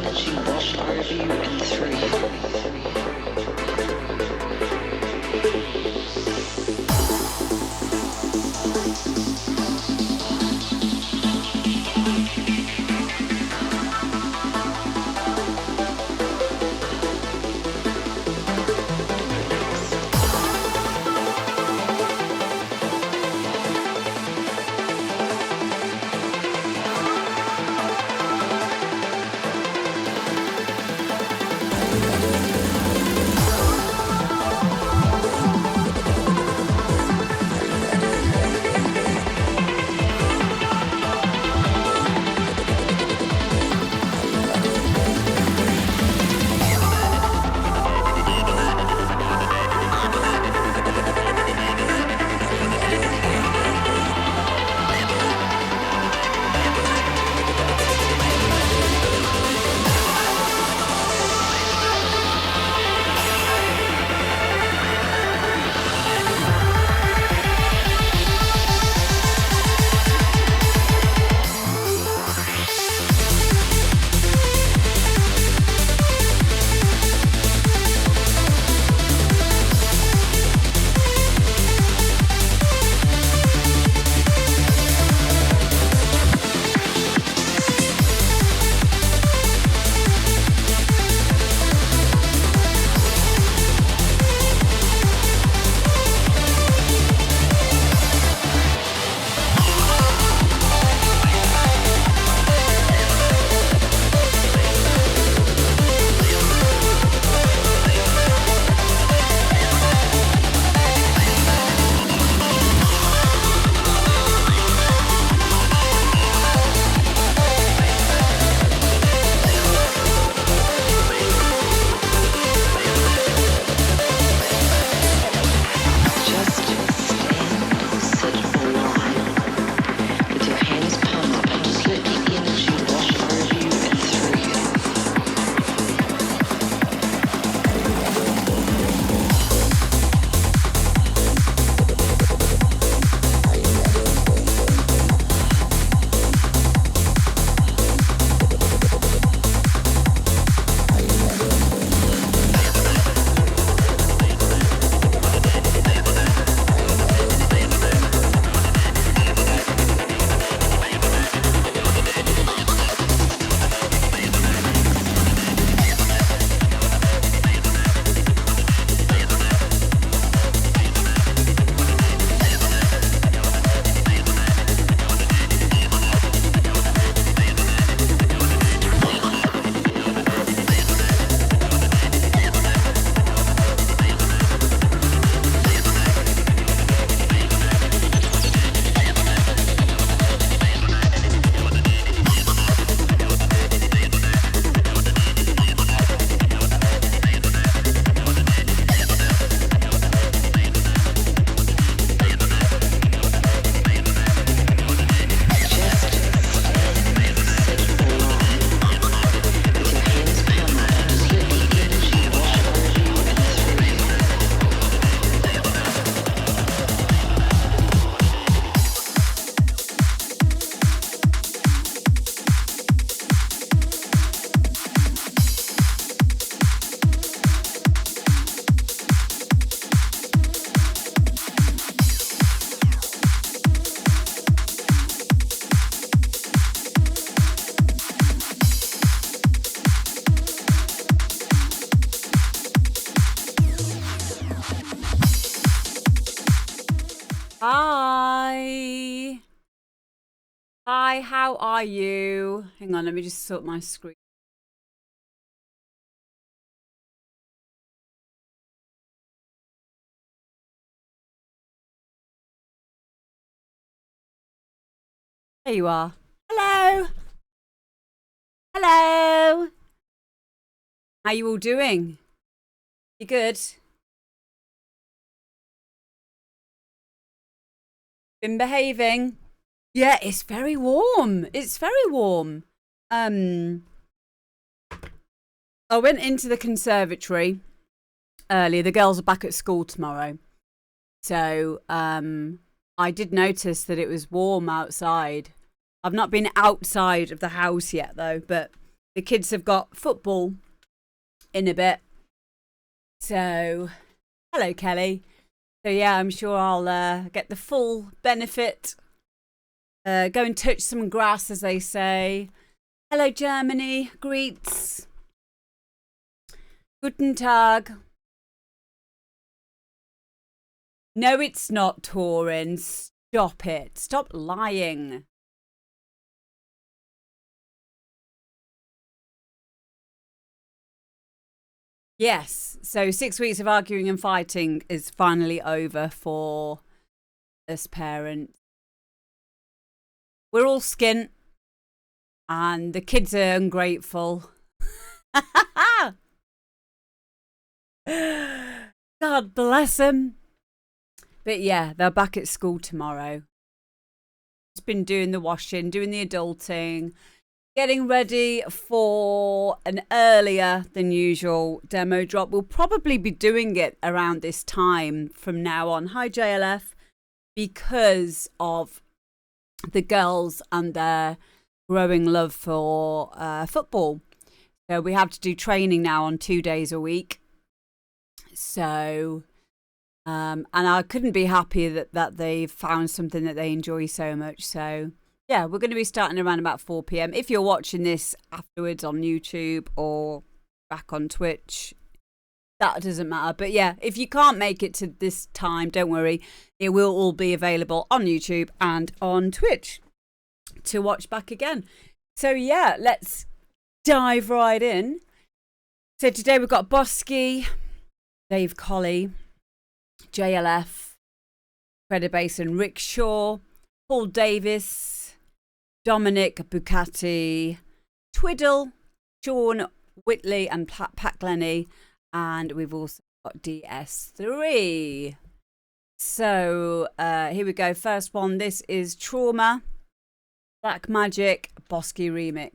energy wash over you in three. Hi. Hi, how are you? Hang on, let me just sort my screen. There you are. Hello. Hello. How you all doing? You good? Been behaving? Yeah, it's very warm. It's very warm. I went into the conservatory earlier. The girls are back at school tomorrow. So, I did notice that it was warm outside. I've not been outside of the house yet though, but the kids have got football in a bit. So, hello, Kelly. So, yeah, I'm sure I'll get the full benefit. Go and touch some grass, as they say. Hello, Germany. Greets. Guten Tag. No, it's not, Torin. Stop it. Stop lying. Yes. So 6 weeks of arguing and fighting is finally over for us parents. We're all skint. And the kids are ungrateful. God bless them. But yeah, they're back at school tomorrow. Just been doing the washing, doing the adulting, getting ready for an earlier than usual demo drop. We'll probably be doing it around this time from now on. Hi, JLF. Because of the girls and their growing love for football. So we have to do training now on 2 days a week. So, and I couldn't be happier that they've found something that they enjoy so much. So, yeah, we're going to be starting around about 4 p.m. If you're watching this afterwards on YouTube or back on Twitch, that doesn't matter. But yeah, if you can't make it to this time, don't worry. It will all be available on YouTube and on Twitch to watch back again. So yeah, let's dive right in. So today we've got Bosky, Dave Colley, JLF, Creda Basin, Rick Shaw, Paul Davis, Dominic Bucati, Twiddle, Sean Whitley and Pat Glennie, and we've also got DS3. So here we go. First one, this is Trauma, Black Magic, Bosky remix.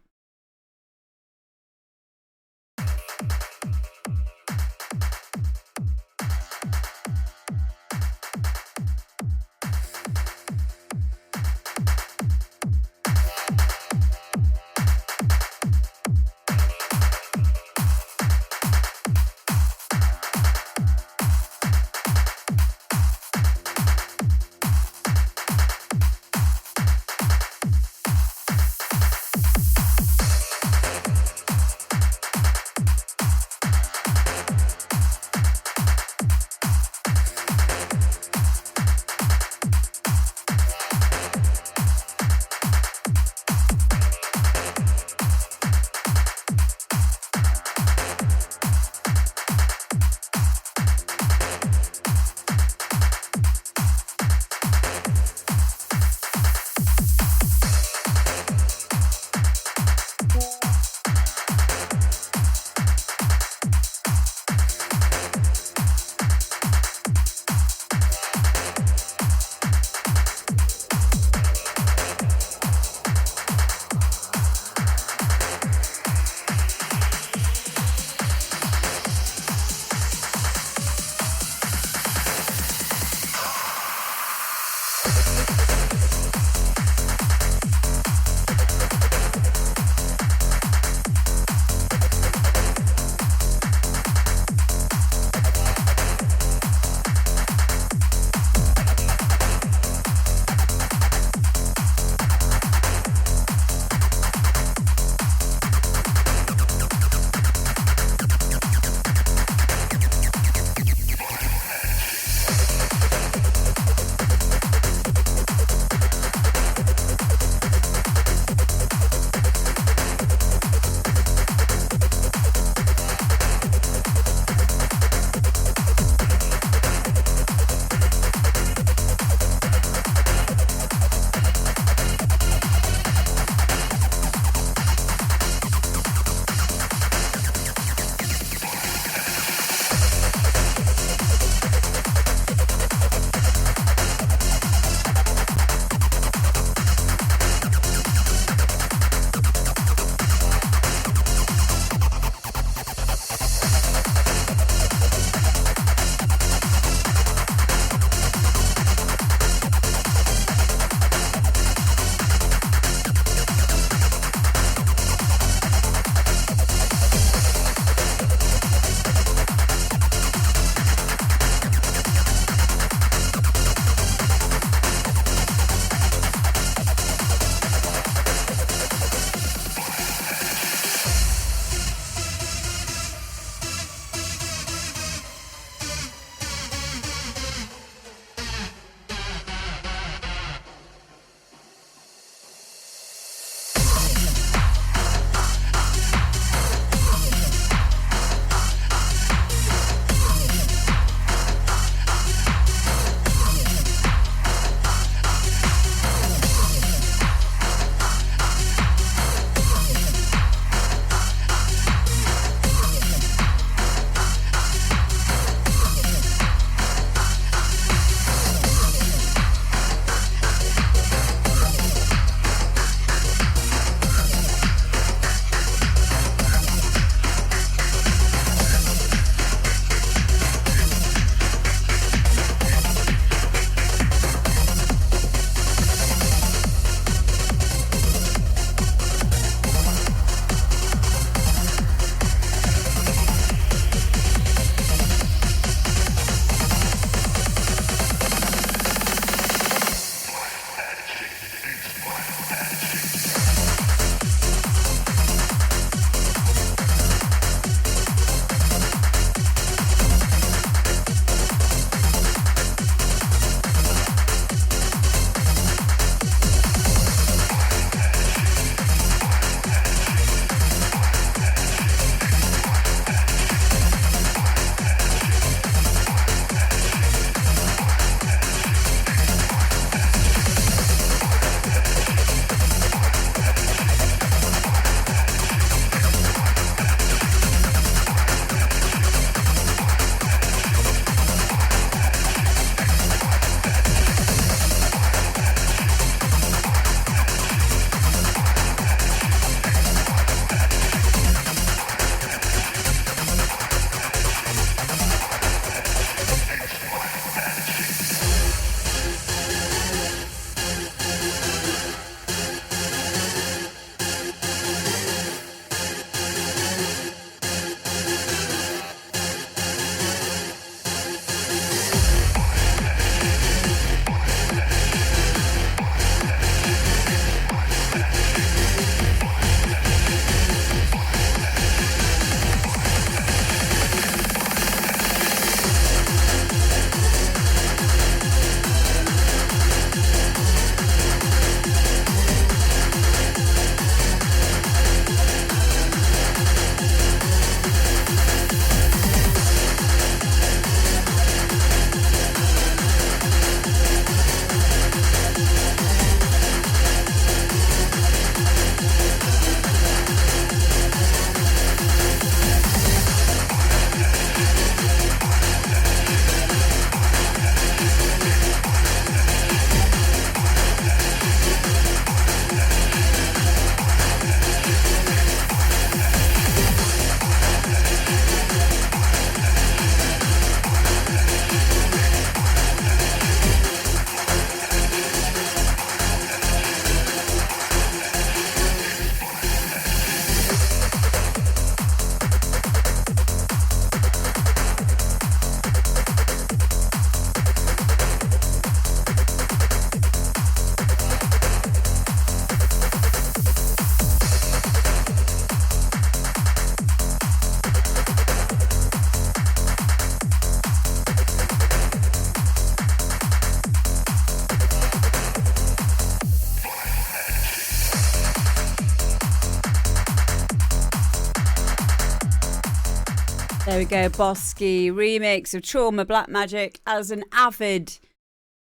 There we go, Bosky remix of Trauma Black Magic. As an avid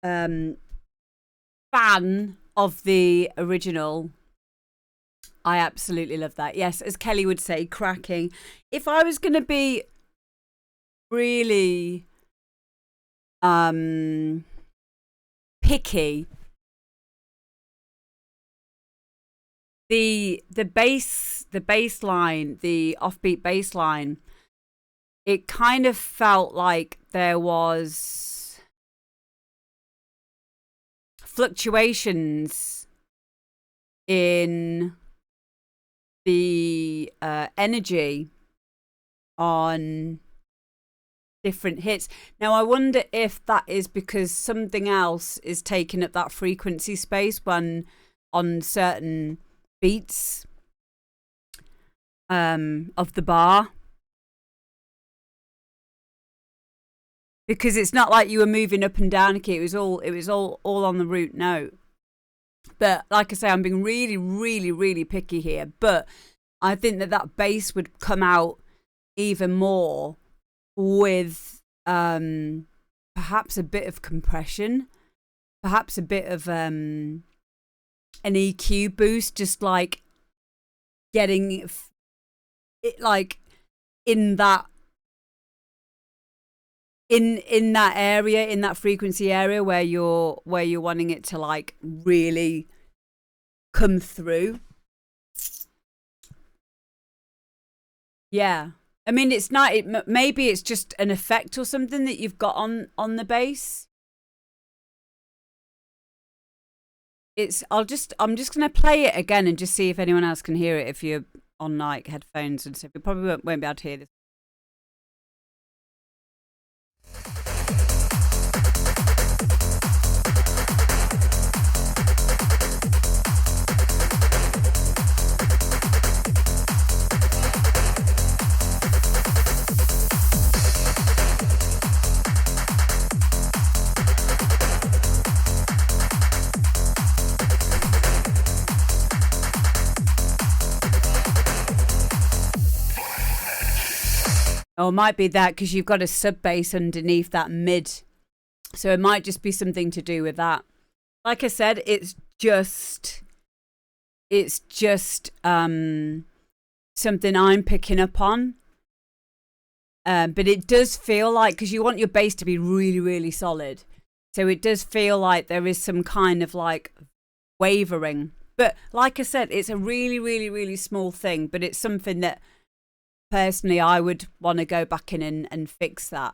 fan of the original, I absolutely love that. Yes, as Kelly would say, cracking. If I was going to be really picky, the bass line, the offbeat bass line, it kind of felt like there was fluctuations in the energy on different hits. Now, I wonder if that is because something else is taking up that frequency space when on certain beats of the bar. Because it's not like you were moving up and down a key. It was all on the root note. But like I say, I'm being really, really, really picky here. But I think that bass would come out even more with perhaps a bit of compression, perhaps a bit of an EQ boost, just like getting it like in that in that area, in that frequency area where you're wanting it to like really come through. Yeah, I mean, it's not. Maybe it's just an effect or something that you've got on the bass. I'm just gonna play it again and just see if anyone else can hear it. If you're on like headphones and stuff, you probably won't be able to hear this. Or it might be that because you've got a sub bass underneath that mid. So it might just be something to do with that. Like I said, it's just something I'm picking up on. But it does feel like, because you want your bass to be really, really solid. So it does feel like there is some kind of like wavering. But like I said, it's a really, really, really small thing. But it's something that personally I would want to go back in and fix that.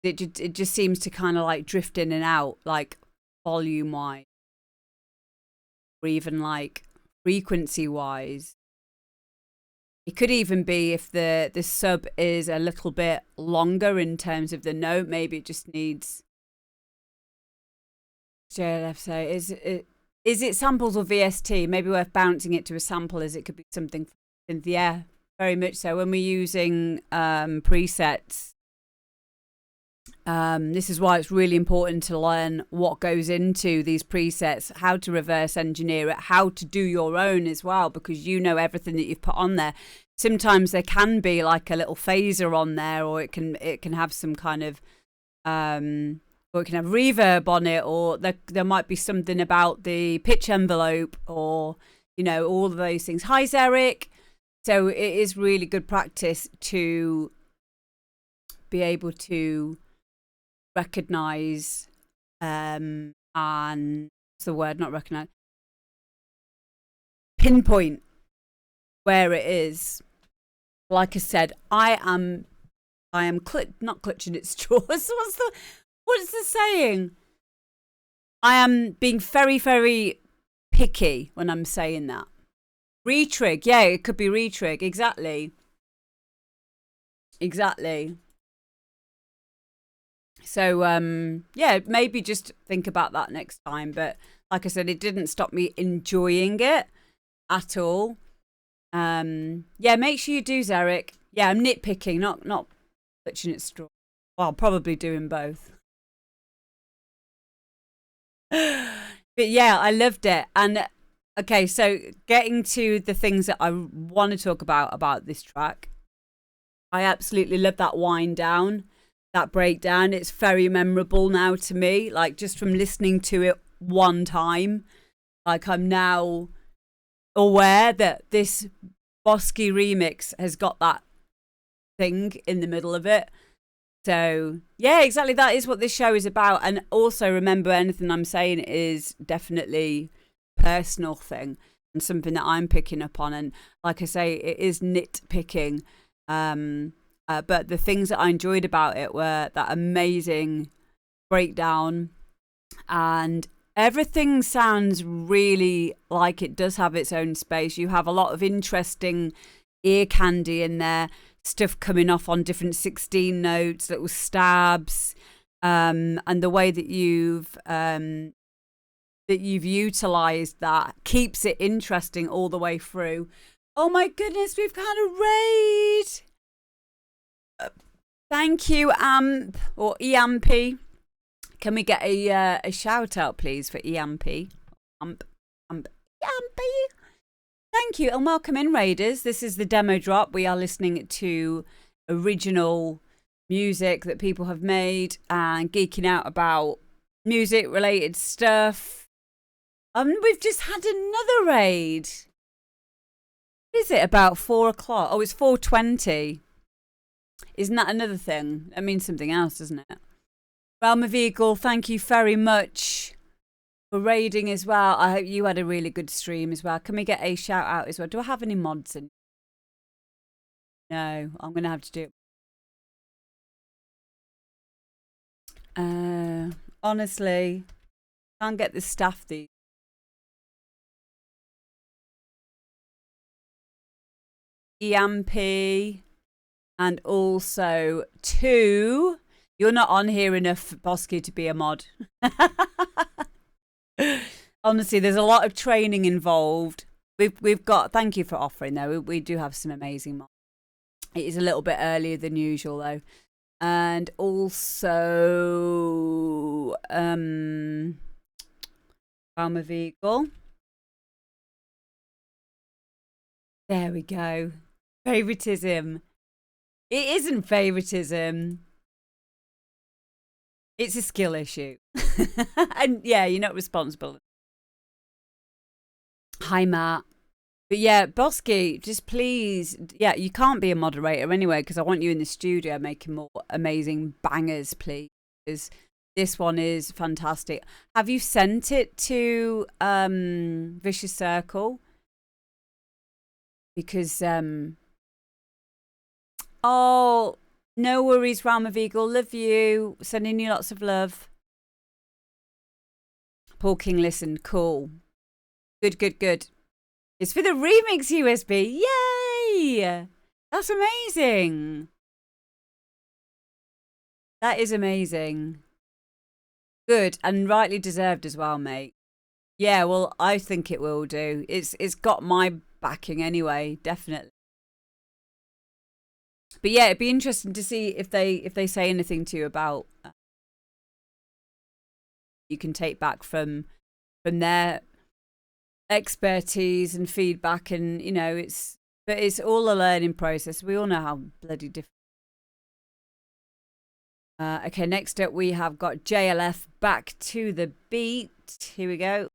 It just seems to kind of like drift in and out, like volume wise, or even like frequency wise. It could even be if the sub is a little bit longer in terms of the note. Maybe it just needs. JLF say, is it samples or VST? Maybe worth bouncing it to a sample, as it could be something. Yeah, very much so. When we're using presets, this is why it's really important to learn what goes into these presets, how to reverse engineer it, how to do your own as well, because you know everything that you've put on there. Sometimes there can be like a little phaser on there, or it can have some kind of or it can have reverb on it, or there might be something about the pitch envelope, or all of those things. Hi, Eric. So it is really good practice to be able to recognize and what's the word? Not recognize. Pinpoint where it is. Like I said, I am not clutching at straws. What's the saying? I am being very, very picky when I'm saying that. Retrig, yeah, it could be retrig. Exactly. So, yeah, maybe just think about that next time. But like I said, it didn't stop me enjoying it at all. Yeah, make sure you do, Zarek. Yeah, I'm nitpicking, not clutching at straw. Well, probably doing both. But yeah, I loved it. And Okay, so getting to the things that I want to talk about this track. I absolutely love that wind down, that breakdown. It's very memorable now to me, like just from listening to it one time. Like I'm now aware that this Bosky remix has got that thing in the middle of it. So yeah, exactly. That is what this show is about. And also remember, anything I'm saying is definitely personal thing and something that I'm picking up on. And like I say, it is nitpicking. But the things that I enjoyed about it were that amazing breakdown, and everything sounds really like it does have its own space. You have a lot of interesting ear candy in there, stuff coming off on different 16 notes, little stabs, and the way that you've utilized that keeps it interesting all the way through. Oh my goodness, we've got a raid. Thank you, Amp or EMP. Can we get a shout out, please, for EMP? EMP. Thank you, and welcome in, Raiders. This is the demo drop. We are listening to original music that people have made and geeking out about music-related stuff. We've just had another raid. What is it, about 4 o'clock? Oh, it's 4:20. Isn't that another thing? That means something else, doesn't it? Realm of Eagle, thank you very much for raiding as well. I hope you had a really good stream as well. Can we get a shout out as well? Do I have any mods in? No, I'm going to have to do it. Honestly, can't get the staff these. EMP and also 2. You're not on here enough, Bosky, to be a mod. Honestly, there's a lot of training involved. We've got. Thank you for offering though. We do have some amazing mods. It is a little bit earlier than usual though, and also Realm of Eagle. There we go. Favoritism. It isn't favoritism. It's a skill issue. And yeah, you're not responsible. Hi, Matt. But yeah, Bosky, just please. Yeah, you can't be a moderator anyway, because I want you in the studio making more amazing bangers, please. Because this one is fantastic. Have you sent it to Vicious Circle? Because oh, no worries, Realm of Eagle. Love you. Sending you lots of love. Paul King listened. Cool. Good. It's for the remix USB. Yay! That's amazing. That is amazing. Good, and rightly deserved as well, mate. Yeah, well, I think it will do. It's got my backing anyway, definitely. But yeah, it'd be interesting to see if they say anything to you about you can take back from their expertise and feedback, and you know, it's all a learning process. We all know how bloody different. Okay, next up we have got JLF, Back to the Beat. Here we go.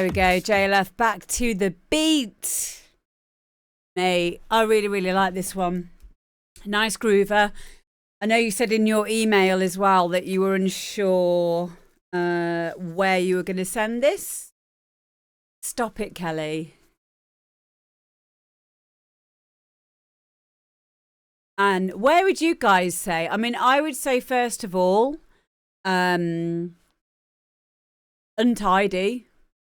There we go, JLF, back to the beat. Mate, I really, really like this one. Nice groover. I know you said in your email as well that you were unsure where you were going to send this. Stop it, Kelly. And where would you guys say? I mean, I would say, first of all, untidy.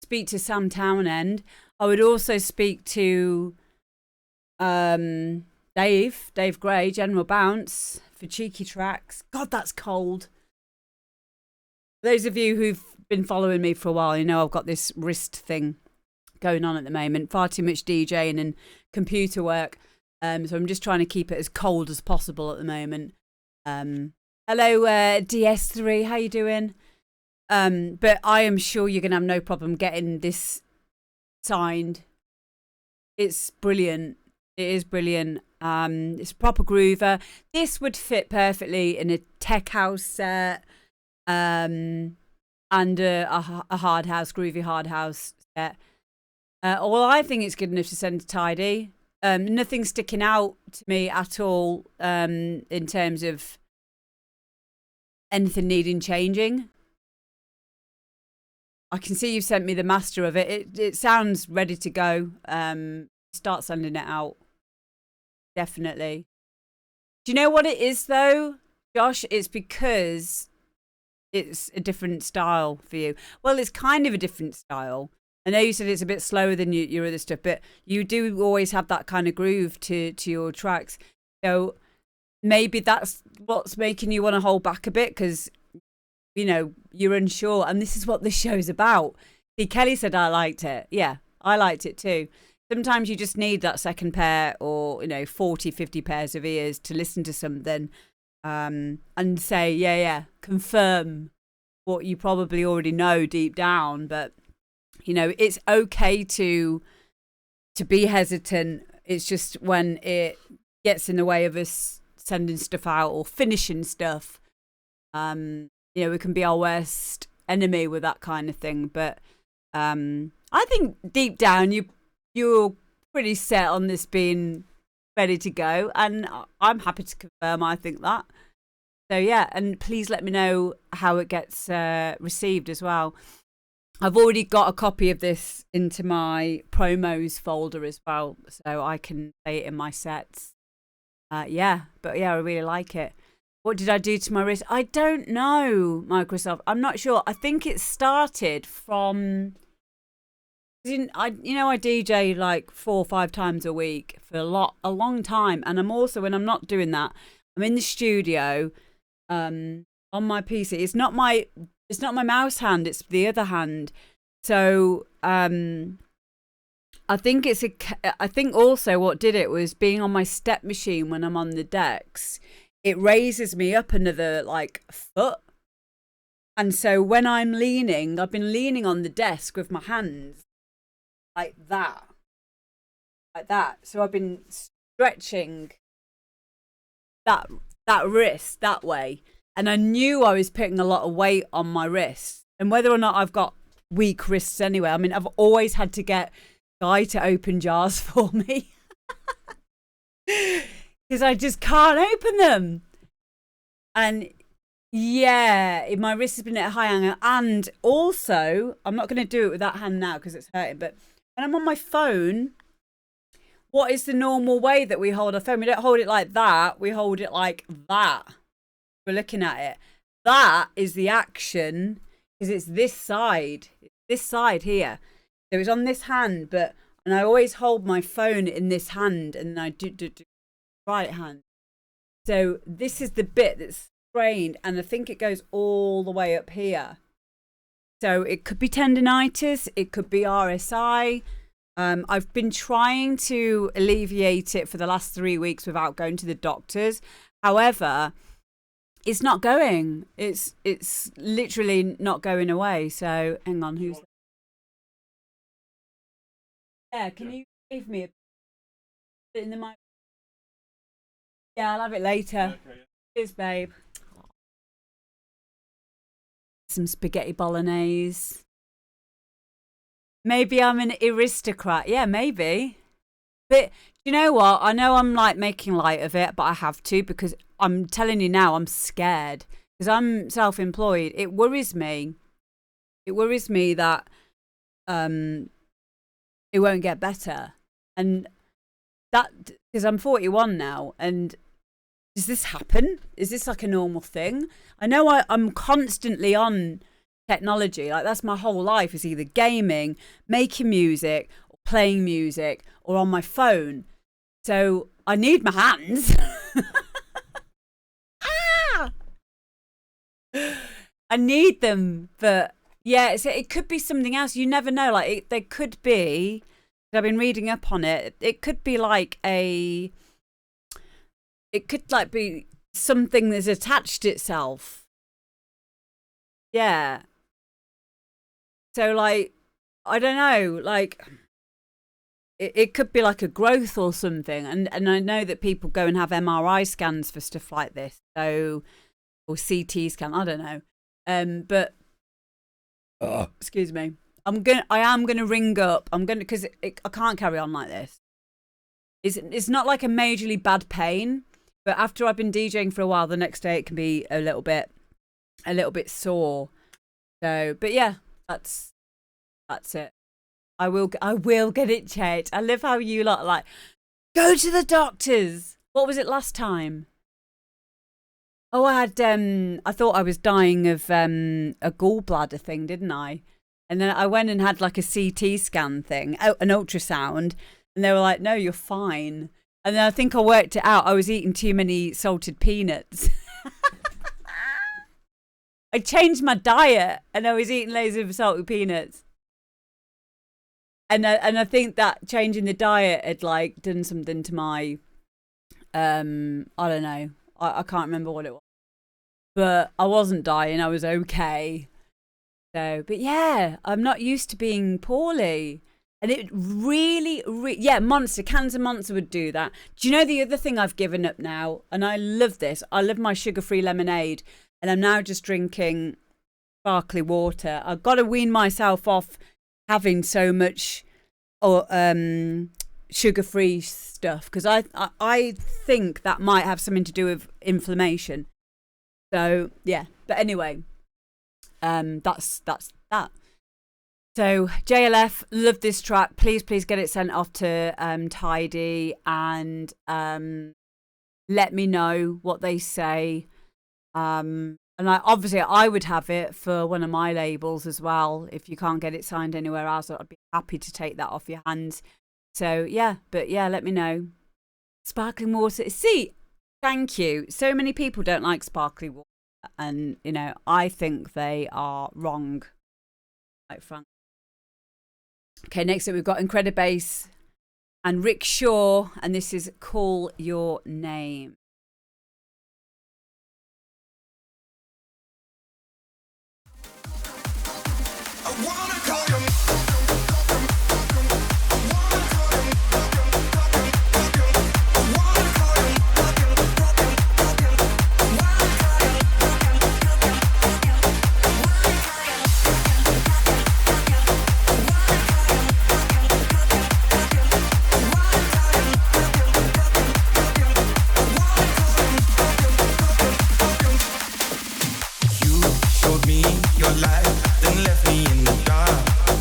Speak to Sam Townend. I would also speak to Dave Gray, General Bounce, for cheeky tracks. God, that's cold. Those of you who've been following me for a while, you know I've got this wrist thing going on at the moment. Far too much DJing and computer work. So I'm just trying to keep it as cold as possible at the moment. Hello, DS3, how you doing? But I am sure you're going to have no problem getting this signed. It's brilliant. It is brilliant. It's a proper groover. This would fit perfectly in a tech house set, and a hard house, groovy hard house set. Well, I think it's good enough to send to Tidy. Nothing sticking out to me at all in terms of anything needing changing. I can see you've sent me the master of it. It sounds ready to go. Start sending it out. Definitely. Do you know what it is though, Josh? It's because it's a different style for you. Well, it's kind of a different style. I know you said it's a bit slower than your other stuff, but you do always have that kind of groove to your tracks. So maybe that's what's making you want to hold back a bit because, you know, you're unsure. And this is what this show's about. See, Kelly said I liked it. Yeah, I liked it too. Sometimes you just need that second pair or, 40, 50 pairs of ears to listen to something and say, yeah, confirm what you probably already know deep down. But, it's okay to be hesitant. It's just when it gets in the way of us sending stuff out or finishing stuff, we can be our worst enemy with that kind of thing. But I think deep down you're pretty set on this being ready to go, and I'm happy to confirm I think that. So yeah, and please let me know how it gets received as well. I've already got a copy of this into my promos folder as well, so I can play it in my sets. I really like it. What did I do to my wrist? I don't know, Microsoft. I'm not sure. I think it started from... I DJ like 4 or 5 times a week for a long time, and I'm also, when I'm not doing that, I'm in the studio on my PC. It's not my mouse hand, it's the other hand. So I think I think also what did it was being on my step machine when I'm on the decks. It raises me up another foot, and so when I'm leaning, I've been leaning on the desk with my hands like that. So I've been stretching that wrist that way, and I knew I was putting a lot of weight on my wrist. And whether or not I've got weak wrists anyway, I mean, I've always had to get Guy to open jars for me because I just can't open them. And yeah, my wrist has been at a high angle. And also, I'm not going to do it with that hand now because it's hurting, but when I'm on my phone, what is the normal way that we hold our phone? We don't hold it like that. We hold it like that. We're looking at it. That is the action, because it's this side. This side here. So it's on this hand, and I always hold my phone in this hand, and then I do right hand. So this is the bit that's sprained, and I think it goes all the way up here. So it could be tendinitis, it could be RSI. I've been trying to alleviate it for the last 3 weeks without going to the doctors. However, it's not going. It's literally not going away. So hang on, who's? Yeah, can you give me a bit in the mic? Yeah, I'll have it later. Okay, yeah. Cheers, babe. Some spaghetti bolognese. Maybe I'm an aristocrat. Yeah, maybe. But you know what? I know I'm like making light of it, but I have to because I'm telling you now, I'm scared because I'm self-employed. It worries me. It worries me that it won't get better, and that because I'm 41 now, and does this happen? Is this like a normal thing? I know I'm constantly on technology. Like that's my whole life is either gaming, making music, or playing music, or on my phone. So I need my hands. Ah! I need them, but yeah, it could be something else. You never know. Like there could be. I've been reading up on it. It could be like a. It could like be something that's attached itself. Yeah. So like, I don't know. Like, it could be like a growth or something. And I know that people go and have MRI scans for stuff like this. So, or CT scan. I don't know. But excuse me. I am gonna ring up. Because I can't carry on like this. It's not like a majorly bad pain, but after I've been DJing for a while, the next day it can be a little bit sore. So, but yeah, that's it. I will get it checked. I love how you lot like go to the doctors. What was it last time? Oh, I thought I was dying of a gallbladder thing, didn't I? And then I went and had like a CT scan thing, an ultrasound, and they were like, "No, you're fine." And then I think I worked it out. I was eating too many salted peanuts. I changed my diet, and I was eating loads of salted peanuts. And I think that changing the diet had like done something to my, I don't know. I can't remember what it was, but I wasn't dying. I was okay. So, but yeah, I'm not used to being poorly. And it really, yeah, cans of Monster would do that. Do you know the other thing I've given up now? And I love this. I love my sugar-free lemonade. And I'm now just drinking sparkly water. I've got to wean myself off having so much sugar-free stuff. Because I think that might have something to do with inflammation. So, yeah. But anyway, that's that. So JLF, love this track. Please get it sent off to Tidy and let me know what they say. And I would have it for one of my labels as well. If you can't get it signed anywhere else, I'd be happy to take that off your hands. So yeah, let me know. Sparkling water. See, thank you. So many people don't like sparkling water, and you know I think they are wrong. Like Frank. Okay, next up we've got Incredibass and Rick Shaw, and this is Call Your Name. I wanna call your your life, then left me in the dark.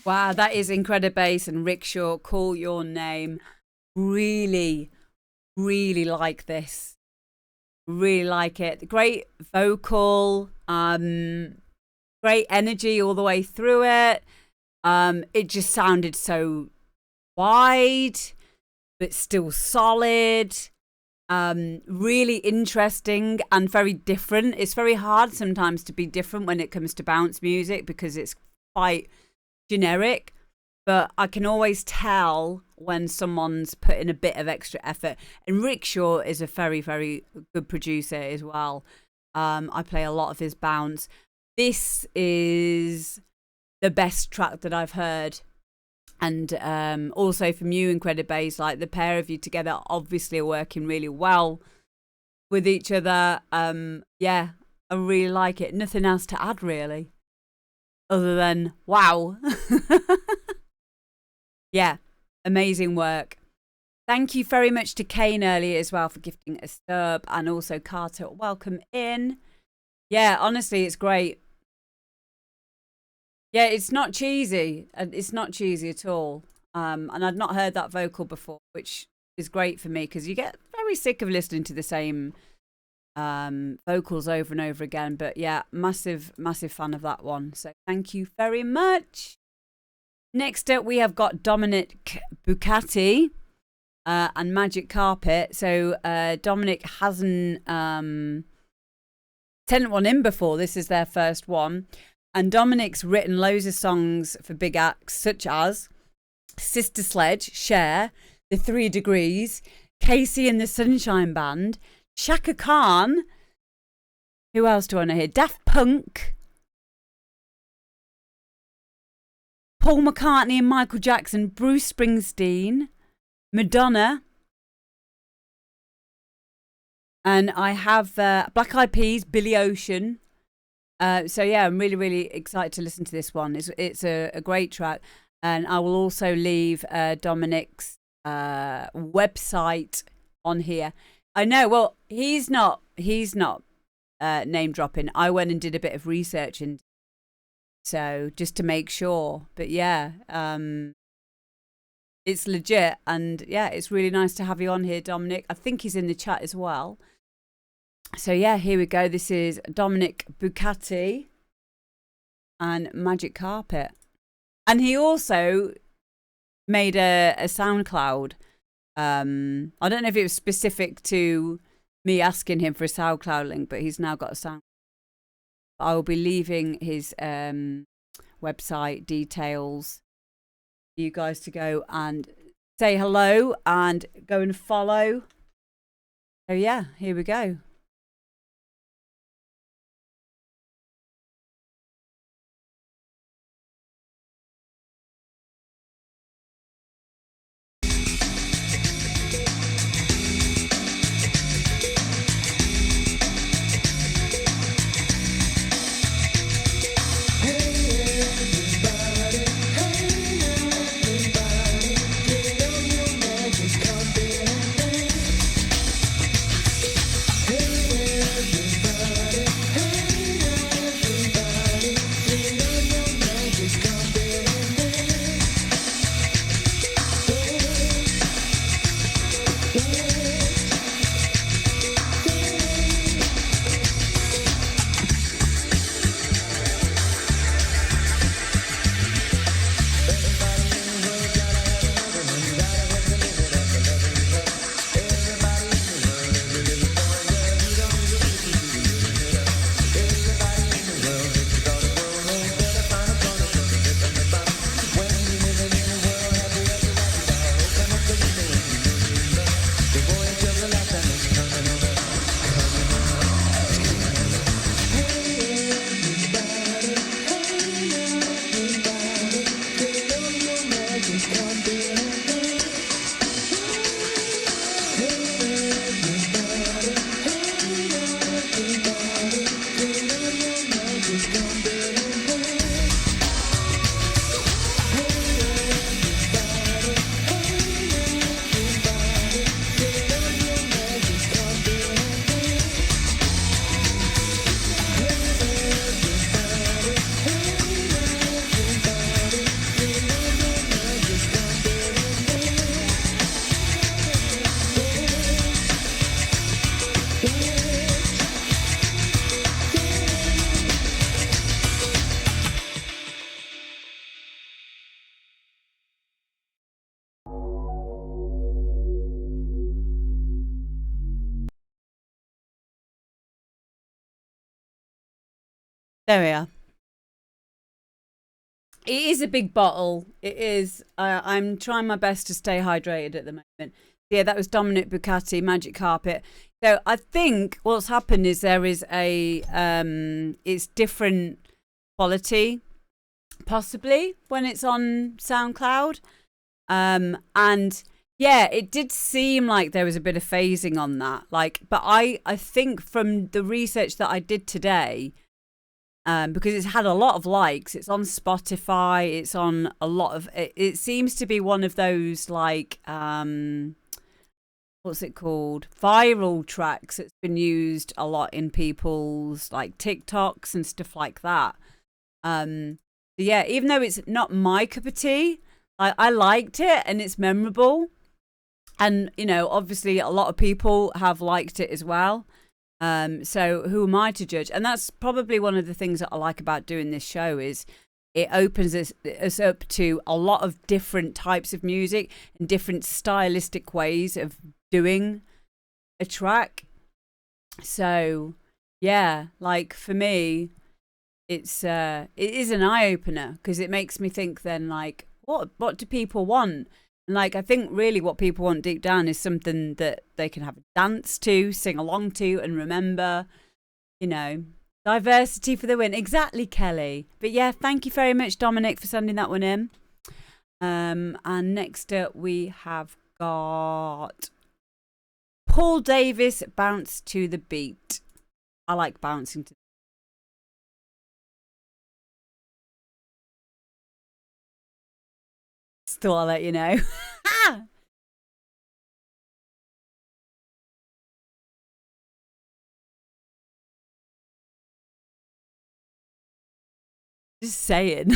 Wow, that is Incredibass and Rickshaw, Call Your Name. Really, really like this. Really like it. Great vocal, great energy all the way through it. It just sounded so wide, but still solid. Really interesting and very different. It's very hard sometimes to be different when it comes to bounce music because it's quite generic, but I can always tell when someone's put in a bit of extra effort. And Rickshaw is a very, very good producer as well. I play a lot of his bounce. This is the best track that I've heard. And also from you, Incredibass, like the pair of you together obviously are working really well with each other. Yeah, I really like it. Nothing else to add, really. Other than, wow. Yeah, amazing work. Thank you very much to Kane earlier as well for gifting a sub. And also Carter, welcome in. Yeah, honestly, it's great. Yeah, it's not cheesy. It's not cheesy at all. And I'd not heard that vocal before, which is great for me because you get very sick of listening to the same vocals over and over again. But yeah, massive fan of that one. So thank you very much. Next up, we have got Dominic Bucati and Magic Carpet. So Dominic hasn't sent one in before. This is their first one. And Dominic's written loads of songs for big acts such as Sister Sledge, Cher, The 3 Degrees, Casey and the Sunshine Band, Shaka Khan. Who else do I know here? Daft Punk, Paul McCartney and Michael Jackson, Bruce Springsteen, Madonna. And I have Black Eyed Peas, Billy Ocean. So yeah, I'm really, really excited to listen to this one. It's a great track. And I will also leave Dominic's website on here. I know, well, he's not name dropping. I went and did a bit of research, and so just to make sure. But yeah, it's legit, and yeah, it's really nice to have you on here, Dominic. I think he's in the chat as well. So yeah, here we go. This is Dominic Bucati and Magic Carpet. And he also made a SoundCloud. I don't know if it was specific to me asking him for a SoundCloud link, but he's now got a SoundCloud. I will be leaving his website details for you guys to go and say hello and go and follow. So yeah, here we go. There we are. It is a big bottle. It is. I'm trying my best to stay hydrated at the moment. Yeah, that was Dominic Bucati, Magic Carpet. So I think what's happened is there is a it's different quality, possibly when it's on SoundCloud. And yeah, it did seem like there was a bit of phasing on that. Like, but I think from the research that I did today, because it's had a lot of likes, it's on Spotify, it's on a lot of. It seems to be one of those like what's it called? Viral tracks. It's been used a lot in people's like TikToks and stuff like that. Yeah, even though it's not my cup of tea, I liked it and it's memorable. And, you know, obviously a lot of people have liked it as well. So who am I to judge? And that's probably one of the things that I like about doing this show is it opens us up to a lot of different types of music and different stylistic ways of doing a track. So yeah, like for me, it is an eye opener because it makes me think then like, what do people want? And like, I think really what people want deep down is something that they can have a dance to, sing along to, and remember, you know, diversity for the win. Exactly, Kelly. But yeah, thank you very much, Dominic, for sending that one in. And next up we have got Paul Davis, Bounce to the Beat. I like bouncing to. Still, I'll let you know. Just saying.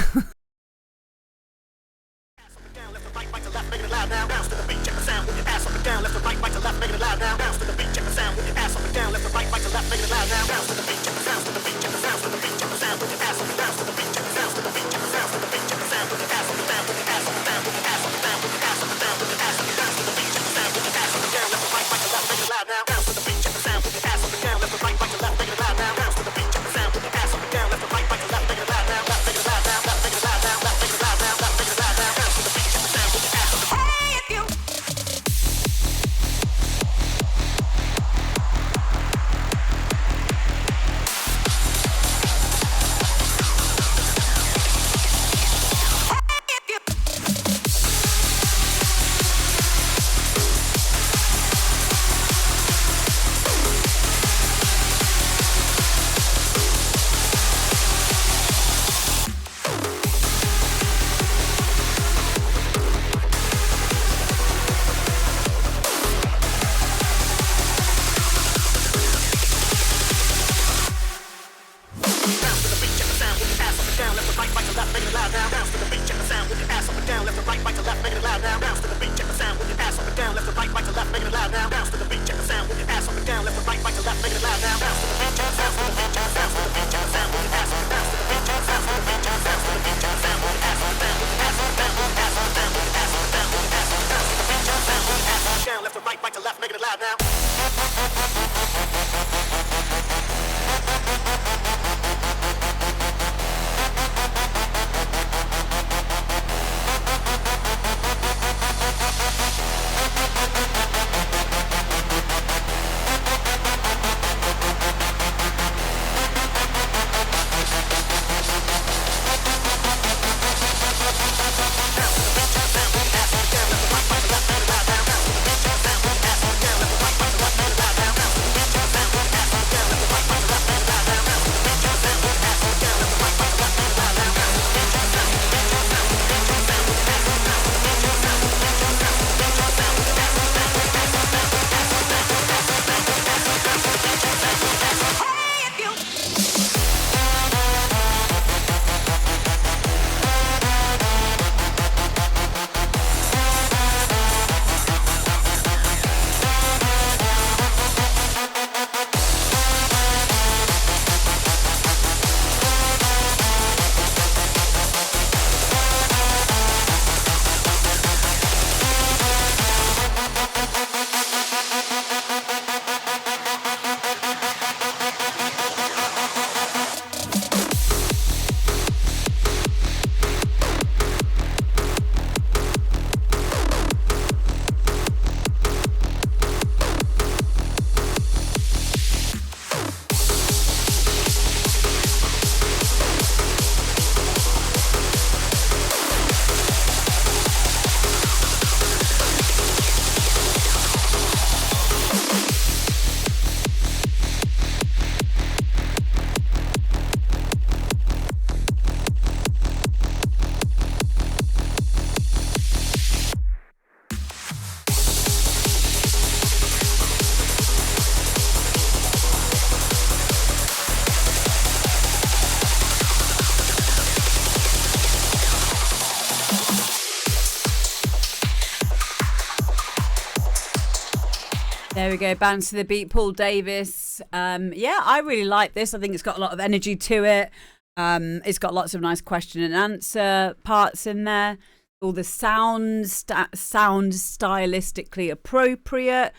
There we go. Bounce to the beat, Paul Davis. Yeah, I really like this. I think it's got a lot of energy to it. It's got lots of nice question and answer parts in there. All the sound stylistically appropriate.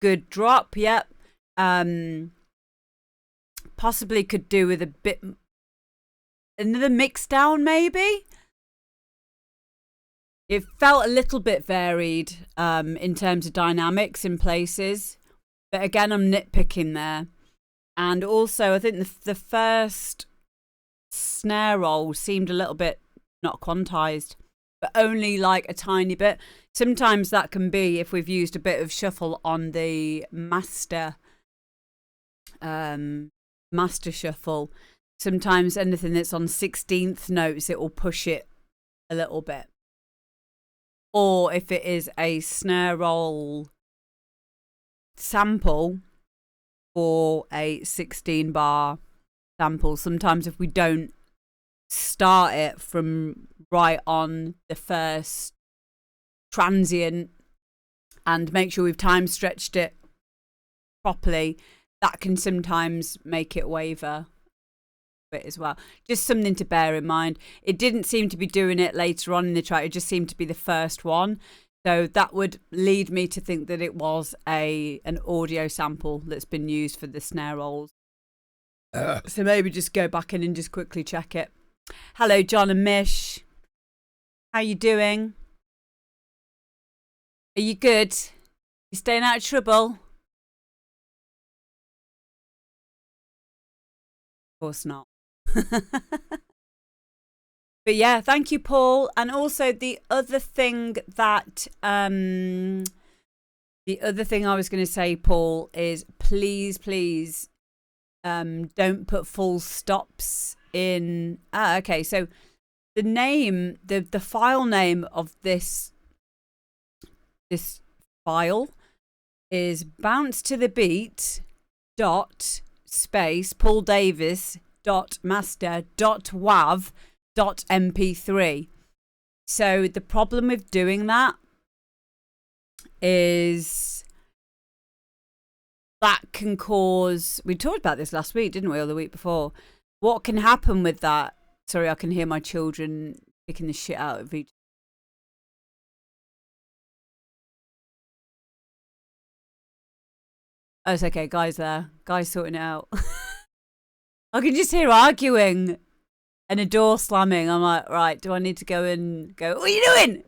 Good drop. Yep. Possibly could do with a bit another mix down, maybe. It felt a little bit varied in terms of dynamics in places. But again, I'm nitpicking there. And also, I think the first snare roll seemed a little bit not quantized, but only like a tiny bit. Sometimes that can be if we've used a bit of shuffle on the master shuffle. Sometimes anything that's on 16th notes, it will push it a little bit. Or if it is a snare roll sample or a 16 bar sample, sometimes if we don't start it from right on the first transient and make sure we've time stretched it properly, that can sometimes make it waver bit as well. Just something to bear in mind. It didn't seem to be doing it later on in the track. It just seemed to be the first one. So that would lead me to think that it was an audio sample that's been used for the snare rolls. So maybe just go back in and just quickly check it. Hello, John and Mish. How you doing? Are you good? You staying out of trouble? Of course not. But yeah, thank you, Paul. And also the other thing I was going to say, Paul, is please don't put full stops in. Okay, so the name, the file name of this file is bounce to the beat dot space Paul Davis dot master dot wav dot mp3. So the problem with doing that is that can cause, we talked about this last week, didn't we, or the week before? What can happen with that? Sorry, I can hear my children picking the shit out of each. Oh, it's okay, guys sorting it out. I can just hear arguing and a door slamming. I'm like, right, do I need to go and go, what are you doing?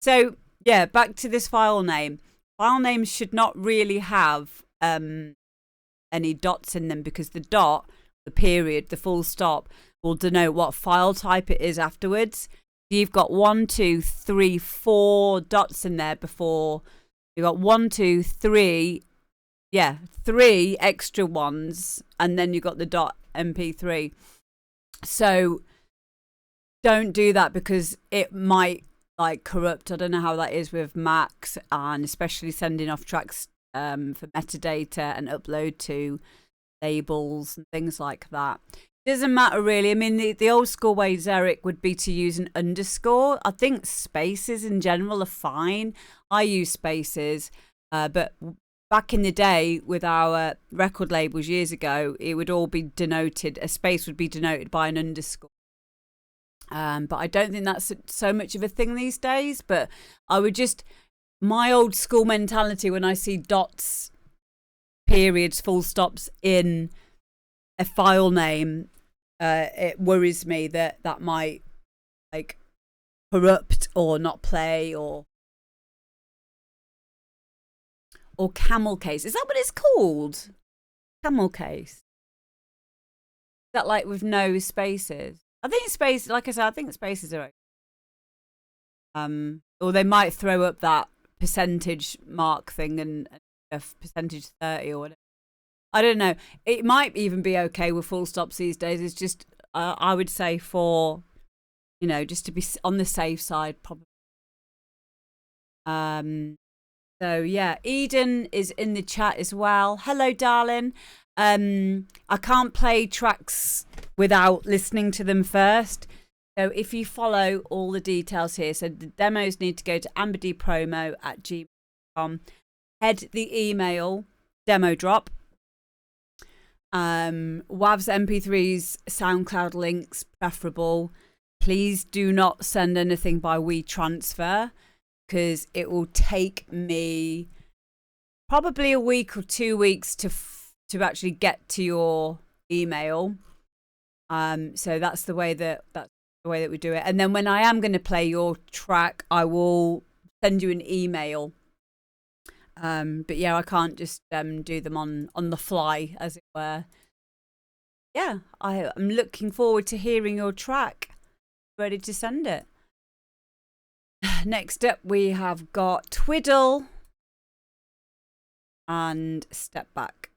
So, yeah, back to this file name. File names should not really have any dots in them, because the dot, the period, the full stop will denote what file type it is afterwards. You've got 1, 2, 3, 4 dots in there before. You've got 1, 2, 3. Yeah, 3 extra ones, and then you've got the dot MP3. So don't do that, because it might like corrupt. I don't know how that is with Macs, and especially sending off tracks for metadata and upload to labels and things like that. It doesn't matter really. I mean, the old school way, Eric, would be to use an underscore. I think spaces in general are fine. I use spaces, but back in the day with our record labels years ago, it would all be denoted, a space would be denoted by an underscore. But I don't think that's so much of a thing these days. But I would just, my old school mentality, when I see dots, periods, full stops in a file name, it worries me that might like corrupt or not play, or camel case. Is that what it's called? Camel case. Is that like with no spaces? I think space, like I said, I think spaces are okay. Or they might throw up that percentage mark thing and a percentage 30 or whatever. I don't know. It might even be okay with full stops these days. It's just, I would say for, just to be on the safe side, probably. So yeah, Eden is in the chat as well. Hello, darling. I can't play tracks without listening to them first. So if you follow all the details here, so the demos need to go to amberdpromo@gmail.com. head the email demo drop. WAV's MP3s, SoundCloud links preferable. Please do not send anything by WeTransfer because it will take me probably a week or 2 weeks to actually get to your email. So that's the way that we do it. And then when I am going to play your track, I will send you an email. But yeah, I can't just do them on the fly, as it were. Yeah, I'm looking forward to hearing your track. Ready to send it. Next up, we have got Twiddle and Step Back.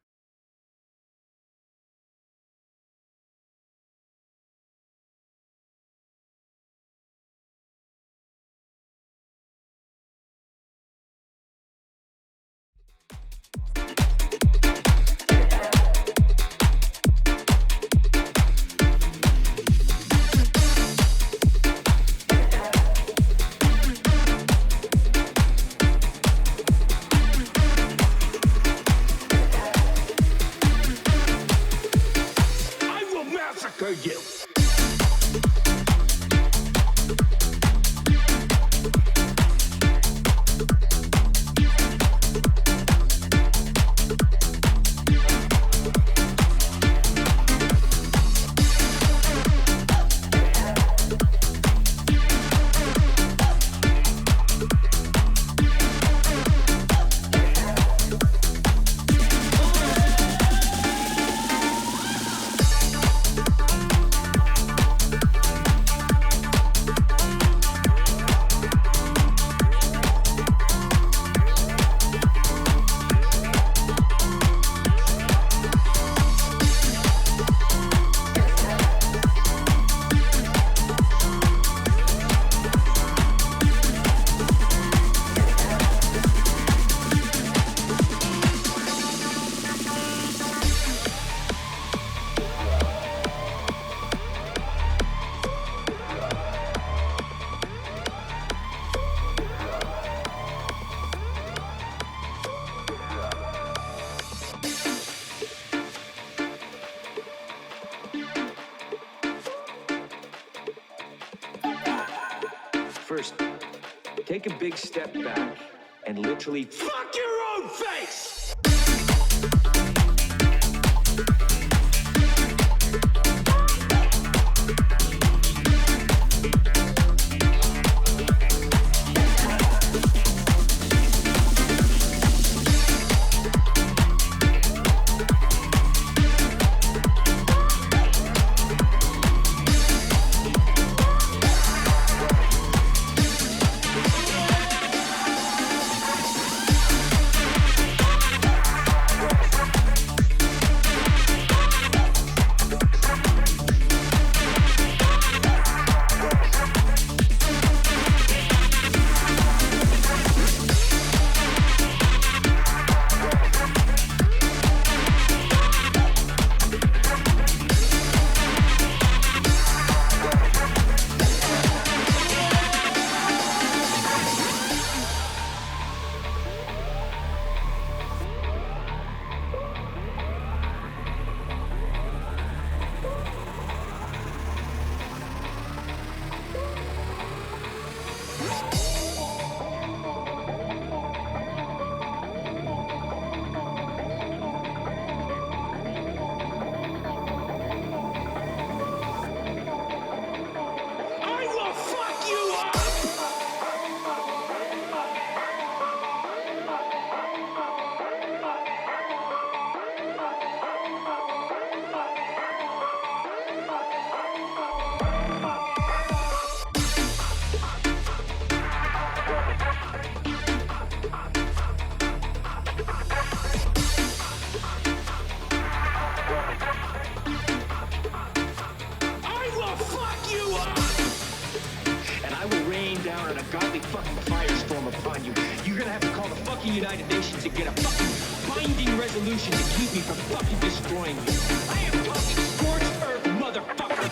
You. First, take a big step back and literally fuck your own face! United Nations to get a fucking binding resolution to keep me from fucking destroying you. I am talking scorched earth, motherfucker.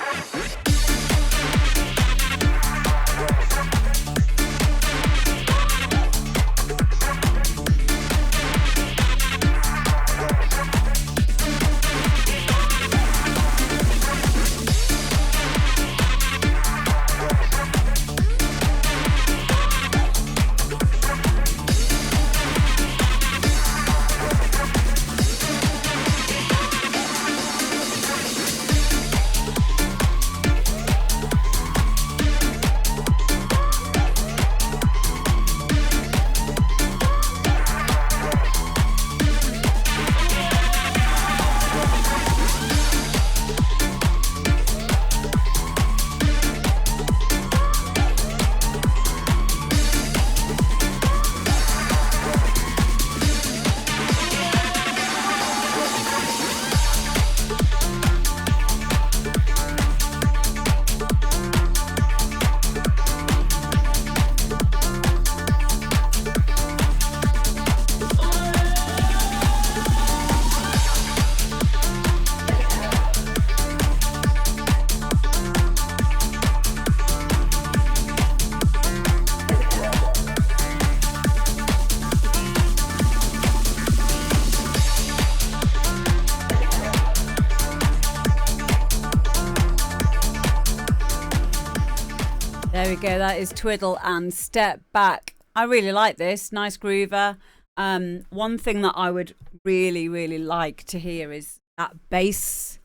There we go. That is Twiddle and Step Back. I really like this. Nice groover. One thing that I would really, really like to hear is that bass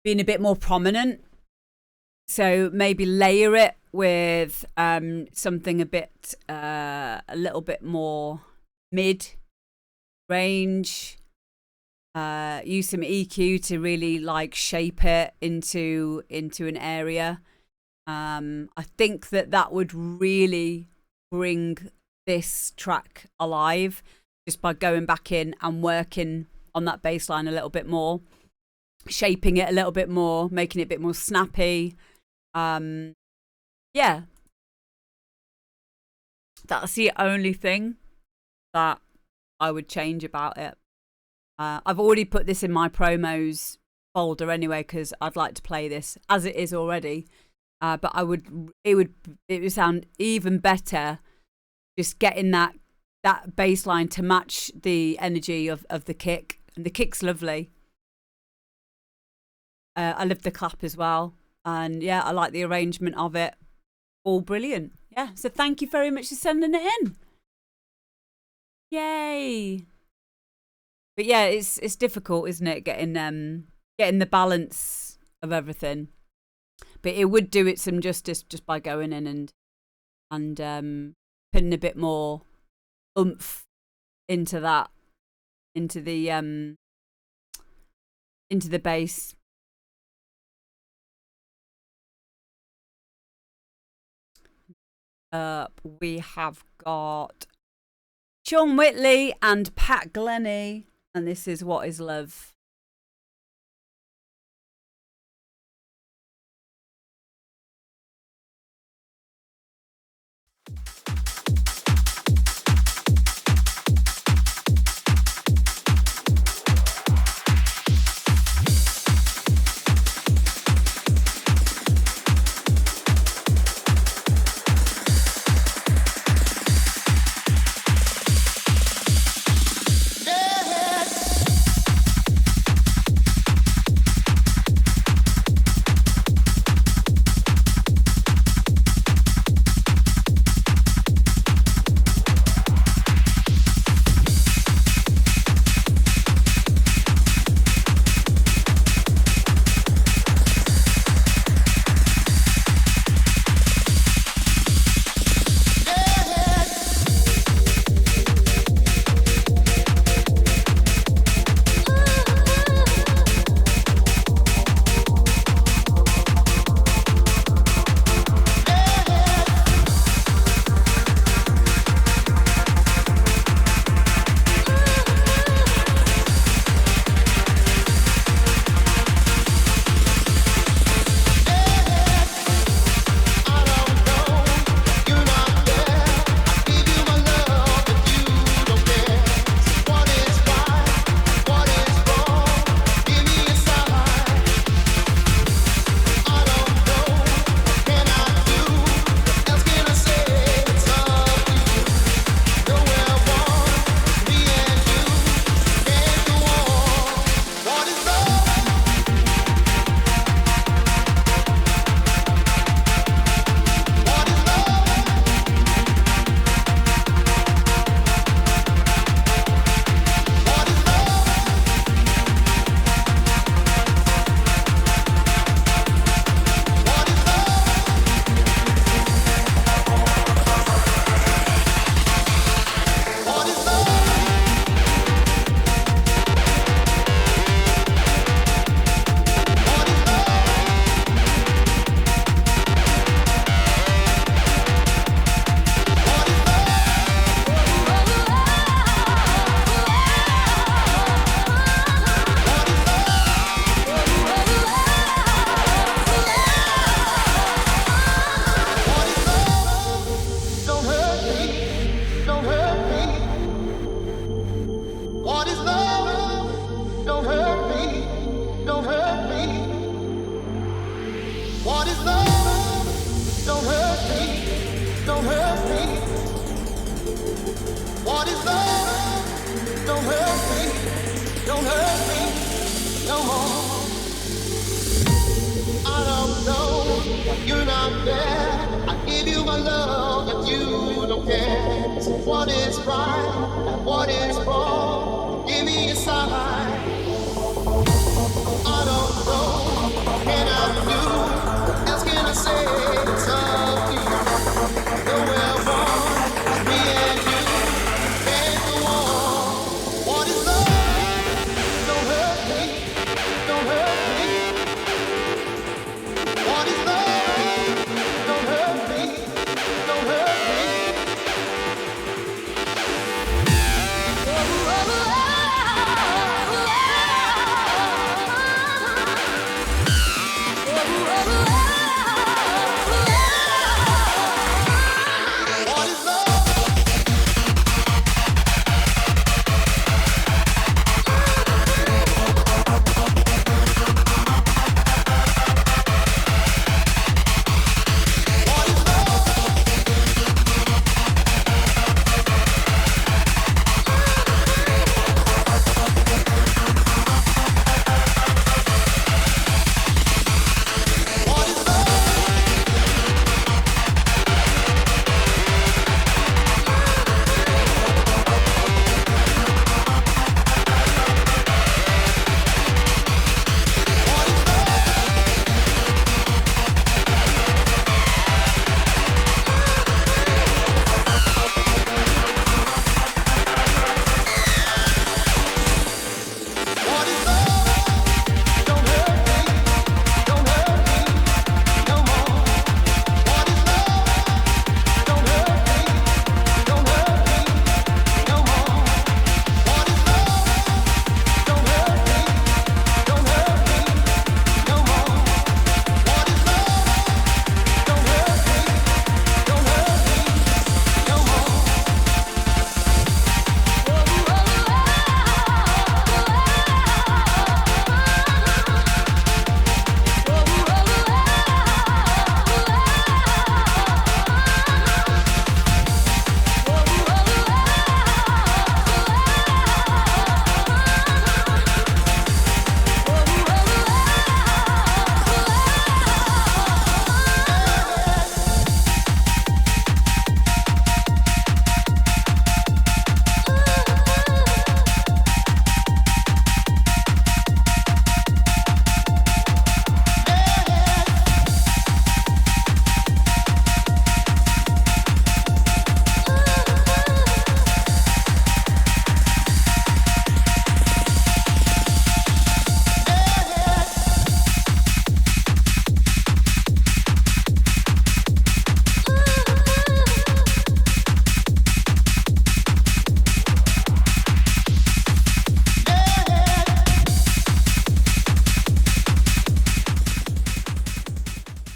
being a bit more prominent. So maybe layer it with something a little bit more mid-range. Use some EQ to really like shape it into an area. I think that would really bring this track alive just by going back in and working on that bass line a little bit more, shaping it a little bit more, making it a bit more snappy. Yeah, that's the only thing that I would change about it. I've already put this in my promos folder anyway because I'd like to play this as it is already. But it would sound even better just getting that bass line to match the energy of the kick. And the kick's lovely. I love the clap as well. And yeah, I like the arrangement of it. All brilliant. Yeah, so thank you very much for sending it in. Yay. But yeah, it's difficult, isn't it, getting the balance of everything. But it would do it some justice just by going in and putting a bit more oomph into that, into the bass. We have got Sean Whitley and Pat Glennie, and this is What Is Love. You're not there.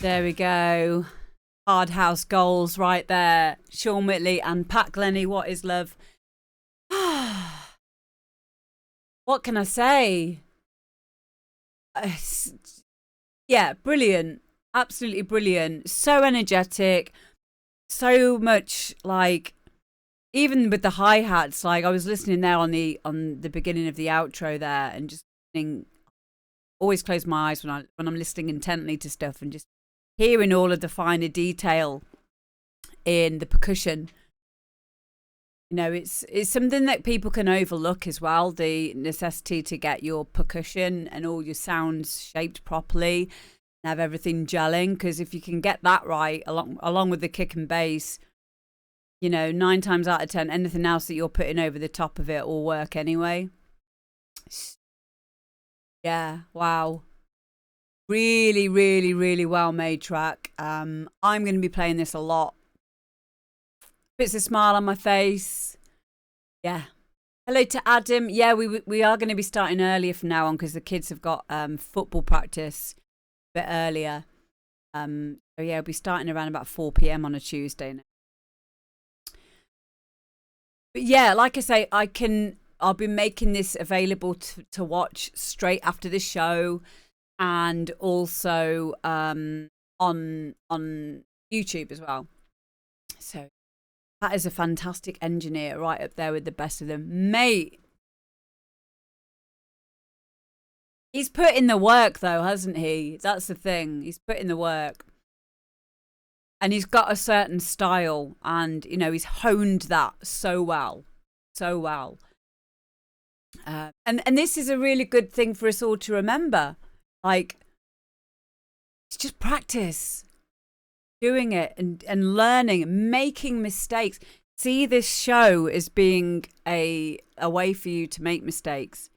There we go. Hard house goals right there. Sean Whitley and Pat Glennie. What is love? What can I say? Yeah, brilliant. Absolutely brilliant. So energetic. So much like, even with the hi-hats, like I was listening there on the beginning of the outro there, and just listening, always close my eyes when I'm listening intently to stuff and just hearing all of the finer detail in the percussion. You know, it's something that people can overlook as well, the necessity to get your percussion and all your sounds shaped properly and have everything gelling, because if you can get that right along with the kick and bass, you know, 9 times out of 10, anything else that you're putting over the top of it will work anyway. Yeah, wow. Really, really, really well made track. I'm going to be playing this a lot. Puts a smile on my face. Yeah. Hello to Adam. Yeah, we are going to be starting earlier from now on because the kids have got football practice a bit earlier. So yeah, we'll be starting around about 4 p.m. on a Tuesday now. But yeah, like I say, I'll be making this available to watch straight after the show, and also on YouTube as well. So that is a fantastic engineer, right up there with the best of them. Mate, he's put in the work though, hasn't he? That's the thing. He's put in the work. And he's got a certain style, and, you know, he's honed that so well. So well. And this is a really good thing for us all to remember. Like, it's just practice. Doing it and learning, making mistakes. See this show as being a way for you to make mistakes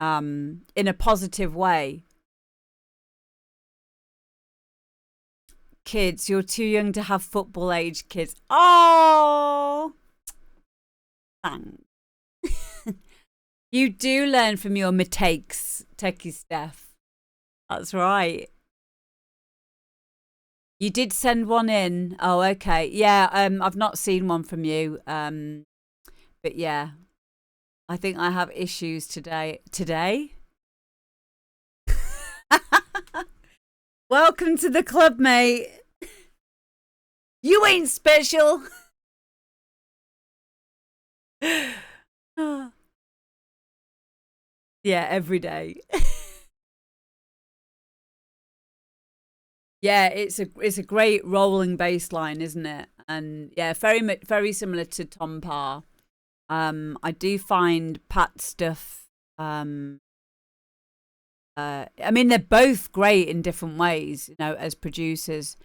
in a positive way. Kids, you're too young to have football age kids. Oh, thanks. You do learn from your mistakes, Techie Steph. That's right. You did send one in. Oh, okay. Yeah, I've not seen one from you. But yeah, I think I have issues today. Today? Welcome to the club, mate. You ain't special. Yeah, every day. Yeah, it's a great rolling bass line, isn't it? And yeah, very similar to Tom Parr. I do find Pat's stuff. I mean, they're both great in different ways, you know, as producers.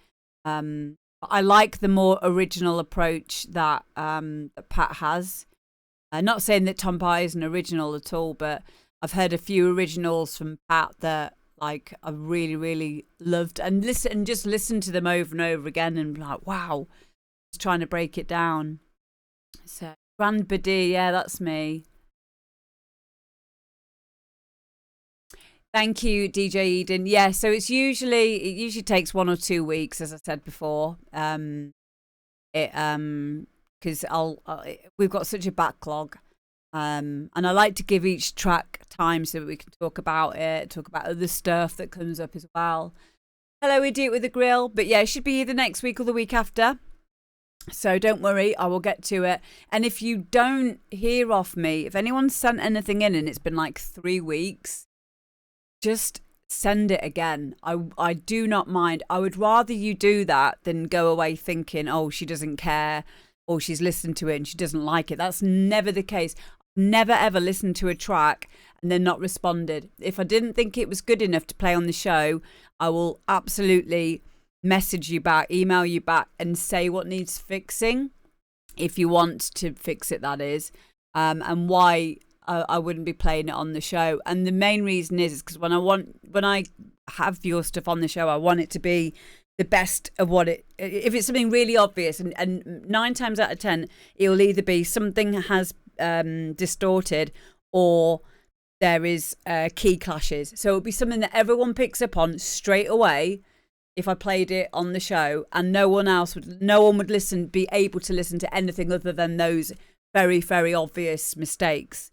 But I like the more original approach that that Pat has. Not saying that Tom Parr isn't original at all, but I've heard a few originals from Pat that, like, I really, really loved, and just listen to them over and over again, and be like, wow, just trying to break it down. So Grand Badi, yeah, that's me. Thank you, DJ Eden. Yeah, so it usually takes 1 or 2 weeks, as I said before. Because we've got such a backlog. And I like to give each track time so that we can talk about it, talk about other stuff that comes up as well. Hello, we do it with a grill. But yeah, it should be either next week or the week after. So don't worry, I will get to it. And if you don't hear off me, if anyone's sent anything in and it's been like 3 weeks, just send it again. I do not mind. I would rather you do that than go away thinking, oh, she doesn't care, or she's listened to it and she doesn't like it. That's never the case. Never ever listened to a track and then not responded. If I didn't think it was good enough to play on the show, I will absolutely message you back, email you back, and say what needs fixing, if you want to fix it, that is, and why I wouldn't be playing it on the show. And the main reason is because when I have your stuff on the show, I want it to be the best of what it. If it's something really obvious, and 9 times out of 10, it'll either be something has distorted, or there is key clashes. So it'll be something that everyone picks up on straight away, if I played it on the show, and no one would be able to listen to anything other than those very, very obvious mistakes.